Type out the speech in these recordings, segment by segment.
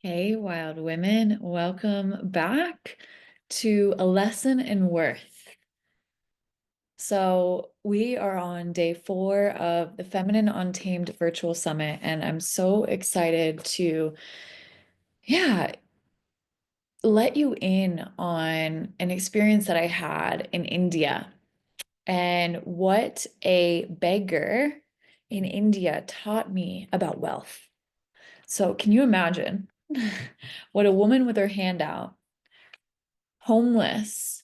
Hey, wild women, welcome back to A Lesson in Worth. So, we are on day 4 of the Feminine Untamed Virtual Summit, and I'm so excited to, yeah, let you in on an experience that I had in India and what a beggar in India taught me about wealth. So, can you imagine what a woman with her hand out, homeless,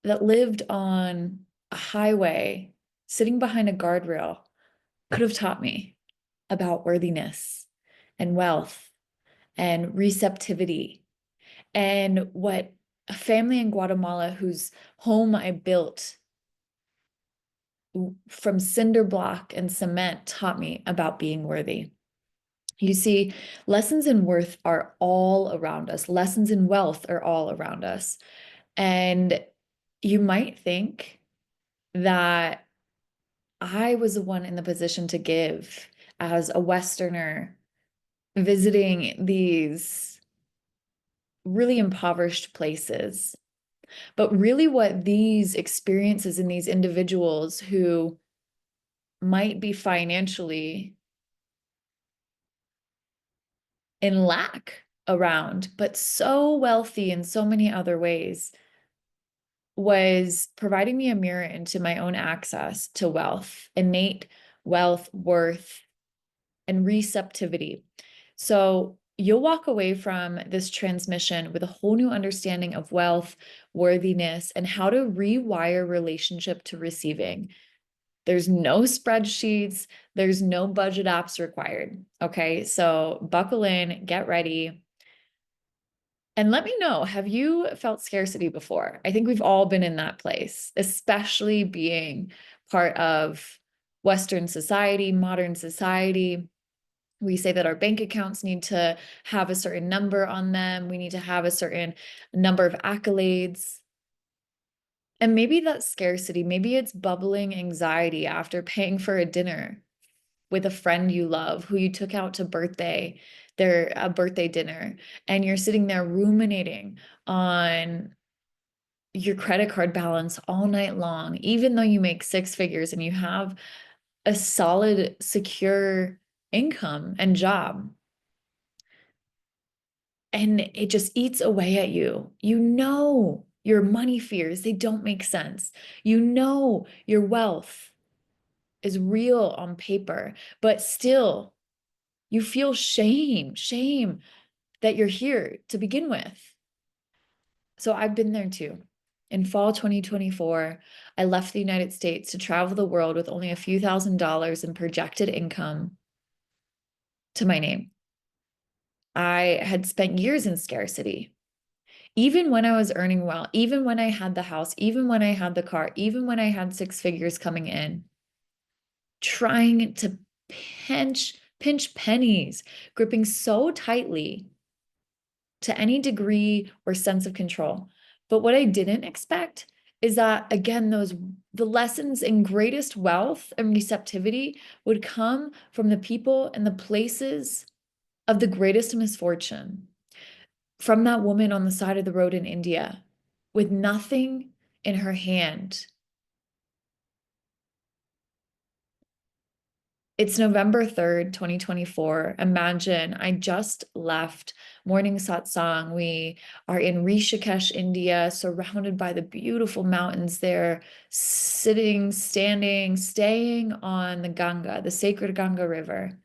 that lived on a highway, sitting behind a guardrail, could have taught me about worthiness and wealth and receptivity, and what a family in Guatemala whose home I built from cinder block and cement taught me about being worthy. You see, lessons in worth are all around us. Lessons in wealth are all around us. And you might think that I was the one in the position to give as a Westerner visiting these really impoverished places. But really, what these experiences in these individuals who might be financially in lack around, but so wealthy in so many other ways, was providing me a mirror into my own access to wealth, innate wealth, worth, and receptivity. So you'll walk away from this transmission with a whole new understanding of wealth, worthiness, and how to rewire relationship to receiving. There's no spreadsheets, there's no budget apps required. Okay, so buckle in, get ready. And let me know, have you felt scarcity before? I think we've all been in that place, especially being part of Western society, modern society. We say that our bank accounts need to have a certain number on them. We need to have a certain number of accolades. And maybe that's scarcity. Maybe it's bubbling anxiety after paying for a dinner with a friend you love who you took out to a birthday dinner, and you're sitting there ruminating on your credit card balance all night long, even though you make 6 figures and you have a solid, secure income and job. And it just eats away at you. You know your money fears, they don't make sense. You know your wealth is real on paper, but still you feel shame that you're here to begin with. So I've been there too. In fall 2024, I left the United States to travel the world with only a few $1,000s in projected income to my name. I had spent years in scarcity. Even when I was earning well, even when I had the house, even when I had the car, even when I had 6 figures coming in, trying to pinch pennies, gripping so tightly to any degree or sense of control. But what I didn't expect is that, again, the lessons in greatest wealth and receptivity would come from the people and the places of the greatest misfortune. From that woman on the side of the road in India with nothing in her hand. It's November 3rd, 2024. Imagine I just left morning satsang. We are in Rishikesh, India, surrounded by the beautiful mountains there, sitting, standing, staying on the Ganga, the sacred Ganga River,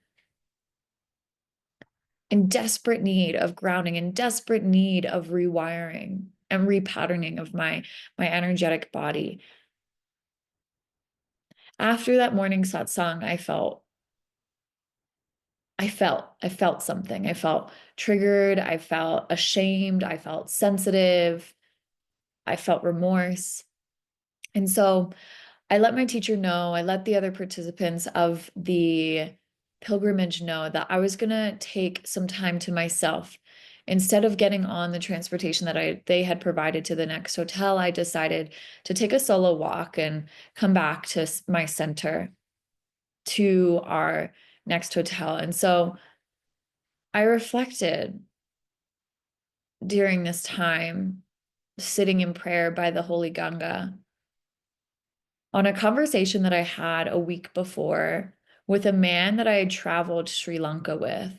in desperate need of grounding, in desperate need of rewiring and repatterning of my energetic body. After that morning satsang, I felt something. I felt triggered. I felt ashamed. I felt sensitive. I felt remorse. And so I let my teacher know, I let the other participants of the pilgrimage know that I was going to take some time to myself. Instead of getting on the transportation that they had provided to the next hotel, I decided to take a solo walk and come back to my center, to our next hotel. And so I reflected during this time, sitting in prayer by the Holy Ganga, on a conversation that I had a week before with a man that I had traveled Sri Lanka with.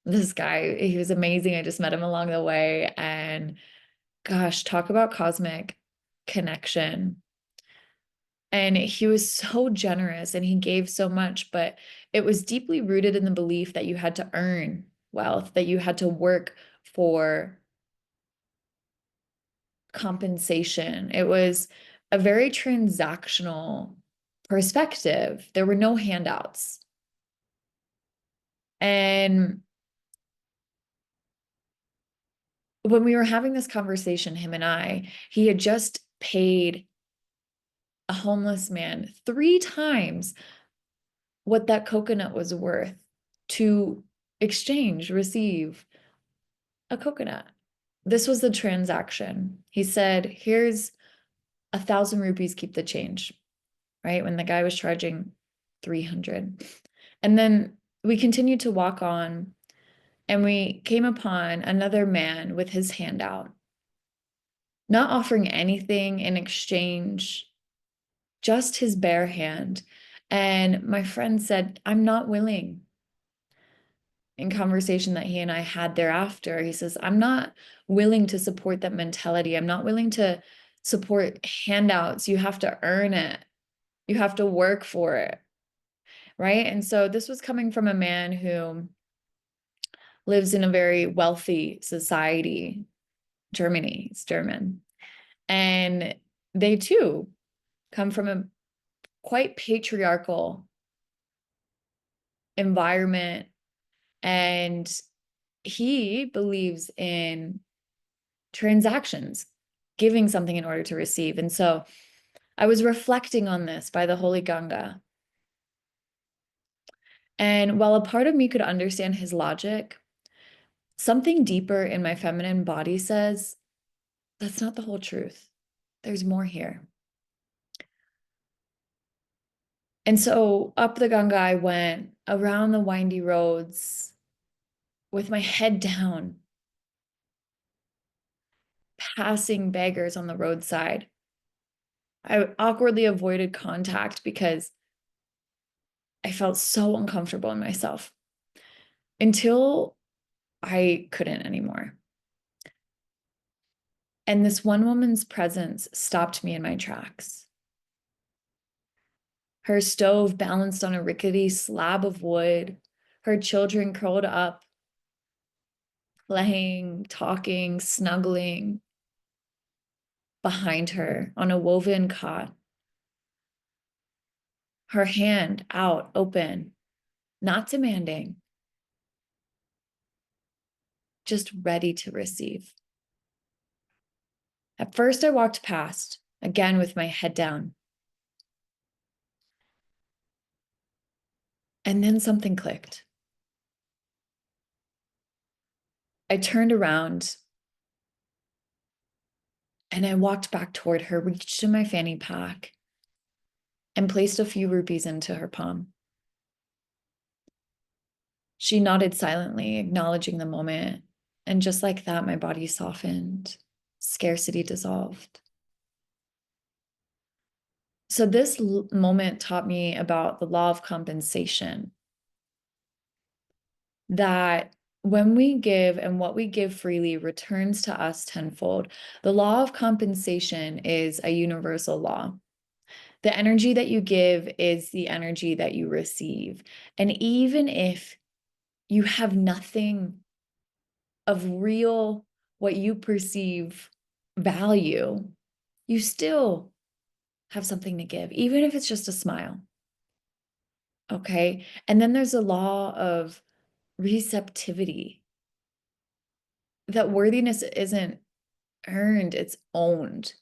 This guy, he was amazing. I just met him along the way. And gosh, talk about cosmic connection. And he was so generous and he gave so much, but it was deeply rooted in the belief that you had to earn wealth, that you had to work for compensation. It was a very transactional perspective. There were no handouts. And when we were having this conversation, him and I, he had just paid a homeless man 3 times what that coconut was worth to receive a coconut. This was the transaction. He said, here's 1,000 rupees, keep the change, right? When the guy was charging 300. And then we continued to walk on and we came upon another man with his hand out, not offering anything in exchange, just his bare hand. And my friend said, I'm not willing. In conversation that he and I had thereafter, he says, I'm not willing to support that mentality. I'm not willing to support handouts. You have to earn it. You have to work for it. Right. And so this was coming from a man who lives in a very wealthy society, Germany. It's German. And they too come from a quite patriarchal environment. And he believes in transactions, giving something in order to receive. And so I was reflecting on this by the Holy Ganga. And while a part of me could understand his logic, something deeper in my feminine body says, that's not the whole truth. There's more here. And so up the Ganga I went, around the windy roads with my head down, passing beggars on the roadside. I awkwardly avoided contact because I felt so uncomfortable in myself until I couldn't anymore. And this one woman's presence stopped me in my tracks. Her stove balanced on a rickety slab of wood, her children curled up, playing, talking, snuggling behind her on a woven cot. Her hand out, open, not demanding, just ready to receive. At first, I walked past, again with my head down. And then something clicked. I turned around and I walked back toward her, reached in my fanny pack, and placed a few rupees into her palm. She nodded silently, acknowledging the moment. And just like that, my body softened, scarcity dissolved. So this moment taught me about the law of compensation. That when we give and what we give freely returns to us tenfold. The law of compensation is a universal law. The energy that you give is the energy that you receive. And even if you have nothing of real, what you perceive value, you still have something to give, even if it's just a smile. Okay. And then there's a law of receptivity, that worthiness isn't earned, it's owned.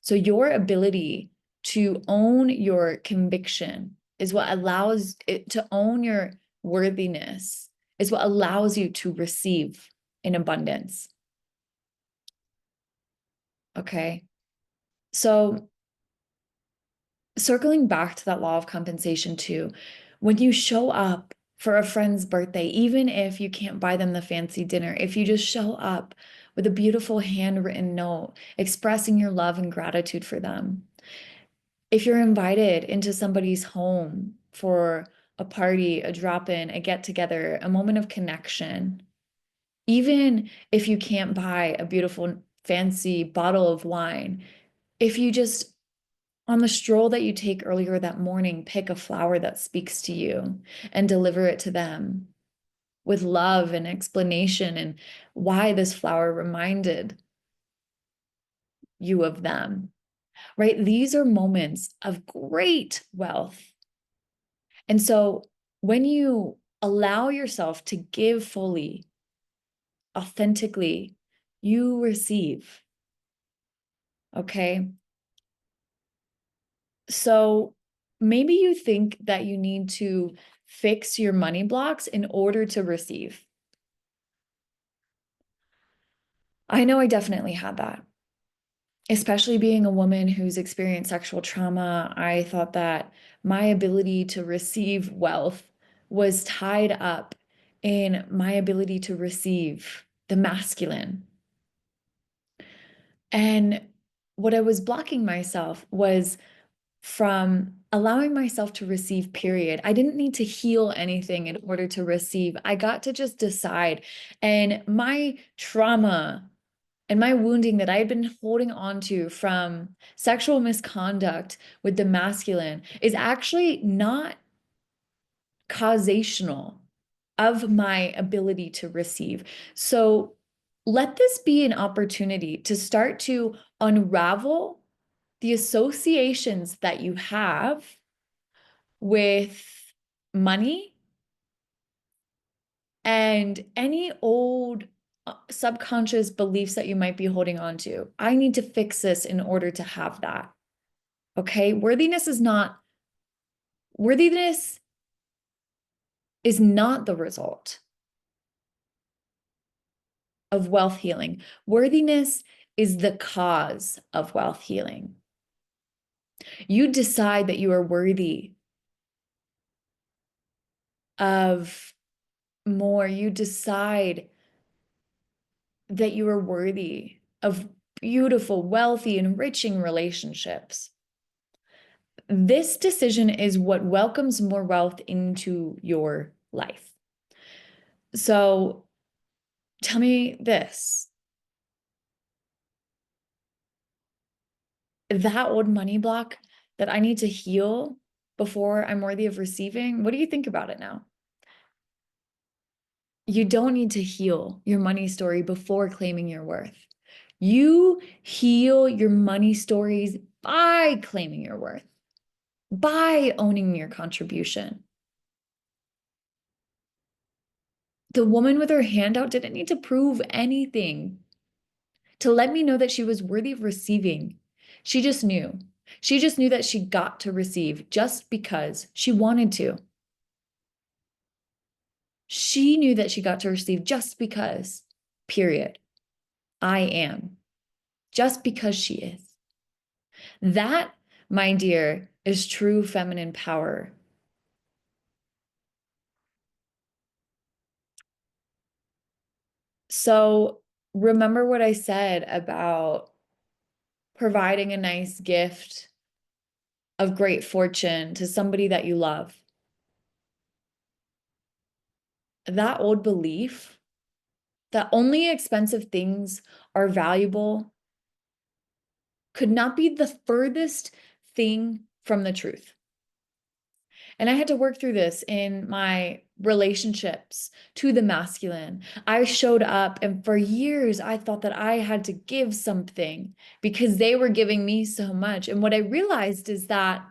So your ability to own your conviction is what allows it to own your worthiness, is what allows you to receive in abundance. Okay. So circling back to that law of compensation too, when you show up for a friend's birthday, even if you can't buy them the fancy dinner, if you just show up with a beautiful handwritten note expressing your love and gratitude for them. If you're invited into somebody's home for a party, a drop-in, a get-together, a moment of connection, even if you can't buy a beautiful fancy bottle of wine, if you just on the stroll that you take earlier that morning, pick a flower that speaks to you and deliver it to them with love and explanation and why this flower reminded you of them, right? These are moments of great wealth. And so when you allow yourself to give fully, authentically, you receive. Okay. So maybe you think that you need to fix your money blocks in order to receive. I know I definitely had that. Especially being a woman who's experienced sexual trauma, I thought that my ability to receive wealth was tied up in my ability to receive the masculine. And what I was blocking myself was from allowing myself to receive, period. I didn't need to heal anything in order to receive. I got to just decide. And my trauma and my wounding that I had been holding on to from sexual misconduct with the masculine is actually not causational of my ability to receive. So let this be an opportunity to start to unravel the associations that you have with money and any old subconscious beliefs that you might be holding on to. I need to fix this in order to have that. Okay? Worthiness is not the result of wealth healing. Worthiness is the cause of wealth healing. You decide that you are worthy of more. You decide that you are worthy of beautiful, wealthy, enriching relationships. This decision is what welcomes more wealth into your life. So tell me this, that old money block that I need to heal before I'm worthy of receiving, what do you think about it now? You don't need to heal your money story before claiming your worth. You heal your money stories by claiming your worth, by owning your contribution. The woman with her hand out didn't need to prove anything to let me know that she was worthy of receiving. She just knew. She just knew that she got to receive just because she wanted to. She knew that she got to receive just because, period. I am. Just because she is. That, my dear, is true feminine power. So remember what I said about providing a nice gift of great fortune to somebody that you love. That old belief that only expensive things are valuable could not be the furthest thing from the truth. And I had to work through this in my relationships to the masculine. I showed up, and for years, I thought that I had to give something because they were giving me so much. And what I realized is that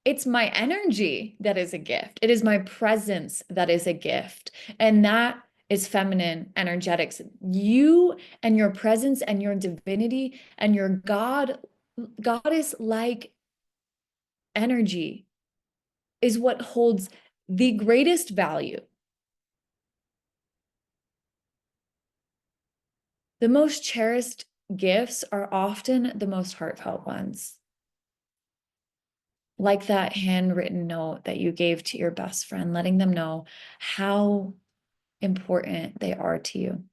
it's my energy that is a gift, it is my presence that is a gift. And that is feminine energetics. You and your presence and your divinity and your goddess like energy is what holds the greatest value. The most cherished gifts are often the most heartfelt ones. like that handwritten note that you gave to your best friend, letting them know how important they are to you.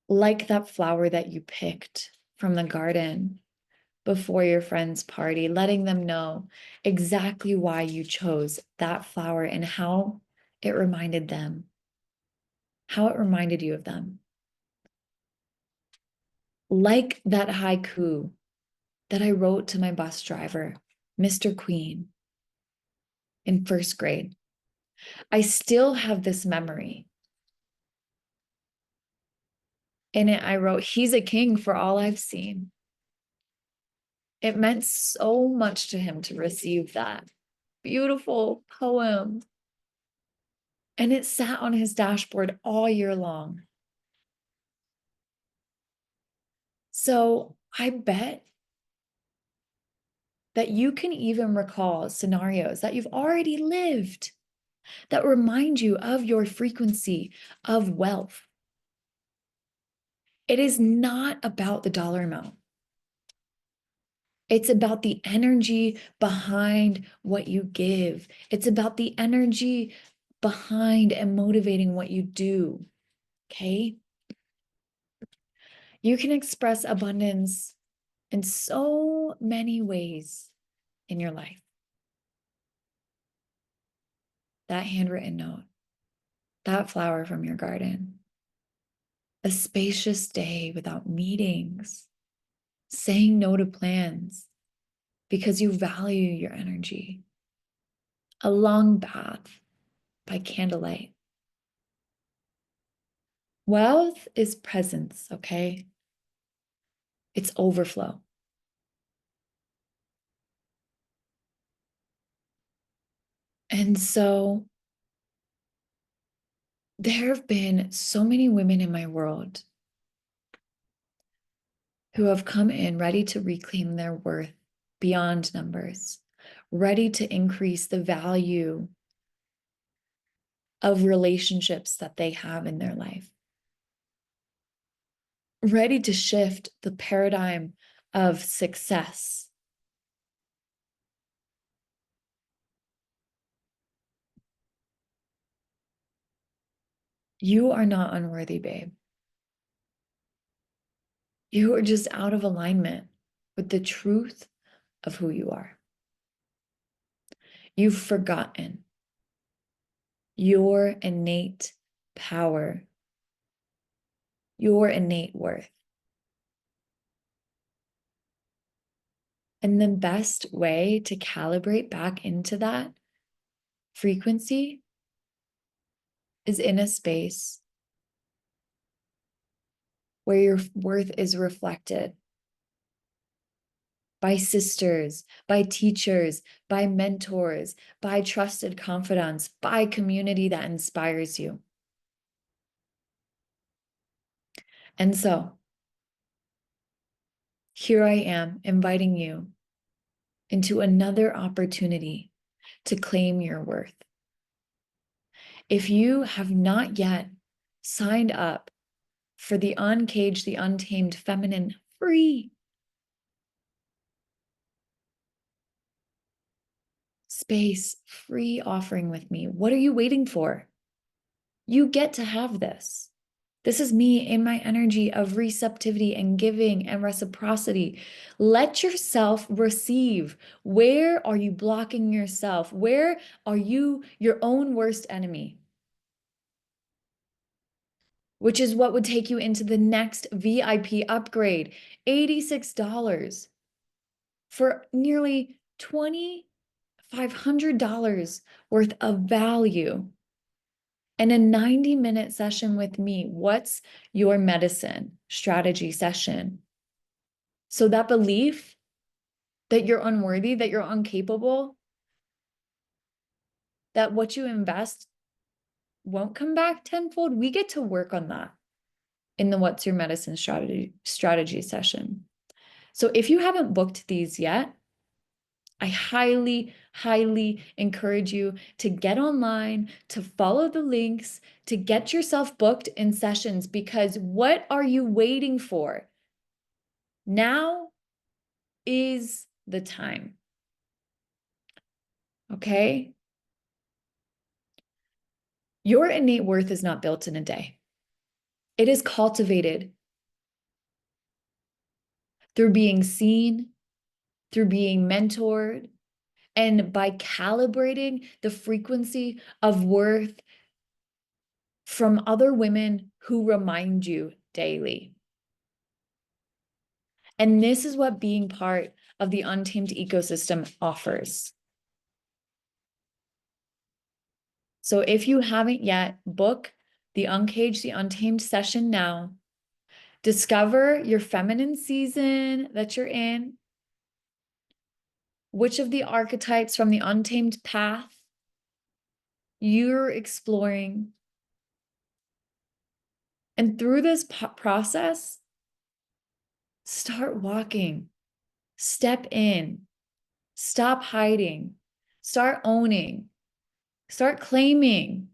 Like that flower that you picked from the garden before your friend's party, letting them know exactly why you chose that flower and how it reminded them, how it reminded you of them. Like that haiku that I wrote to my bus driver, Mr. Queen, in first grade. I still have this memory. In it, I wrote, "He's a king for all I've seen." It meant so much to him to receive that beautiful poem. And it sat on his dashboard all year long. So I bet that you can even recall scenarios that you've already lived that remind you of your frequency of wealth. It is not about the dollar amount. It's about the energy behind what you give. It's about the energy behind and motivating what you do. Okay? You can express abundance in so many ways in your life. That handwritten note, that flower from your garden, a spacious day without meetings, saying no to plans because you value your energy, a long bath by candlelight. Wealth is presence, okay? It's overflow. And so there have been so many women in my world who have come in ready to reclaim their worth beyond numbers, ready to increase the value of relationships that they have in their life, ready to shift the paradigm of success. You are not unworthy, babe. You are just out of alignment with the truth of who you are. You've forgotten your innate power, your innate worth. And the best way to calibrate back into that frequency is in a space where your worth is reflected by sisters, by teachers, by mentors, by trusted confidants, by community that inspires you. And so here I am inviting you into another opportunity to claim your worth. If you have not yet signed up for the Uncaged, the Untamed Feminine free space, free offering with me, what are you waiting for? You get to have this. This is me in my energy of receptivity and giving and reciprocity. Let yourself receive. Where are you blocking yourself? Where are you your own worst enemy? Which is what would take you into the next VIP upgrade, $86 for nearly $2,500 worth of value. And a 90-minute session with me. What's your medicine strategy session? So that belief that you're unworthy, that you're incapable, that what you invest won't come back tenfold, we get to work on that in the What's Your Medicine strategy session. So if you haven't booked these yet, I highly, highly encourage you to get online, to follow the links, to get yourself booked in sessions, because what are you waiting for? Now is the time. Okay? Your innate worth is not built in a day. It is cultivated through being seen, through being mentored, and by calibrating the frequency of worth from other women who remind you daily. And this is what being part of the Untamed ecosystem offers. So if you haven't yet, book the Uncaged, the Untamed session now. Discover your feminine season that you're in. Which of the archetypes from the Untamed path you're exploring. And through this process, start walking, step in, stop hiding, start owning, start claiming.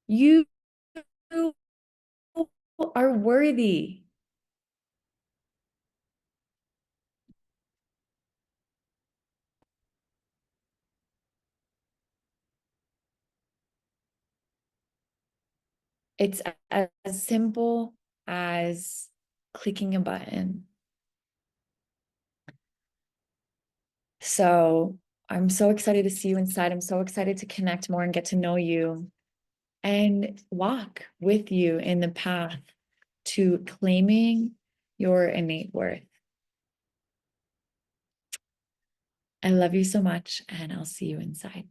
You are worthy. It's as simple as clicking a button. So I'm so excited to see you inside. I'm so excited to connect more and get to know you and walk with you in the path to claiming your innate worth. I love you so much, and I'll see you inside.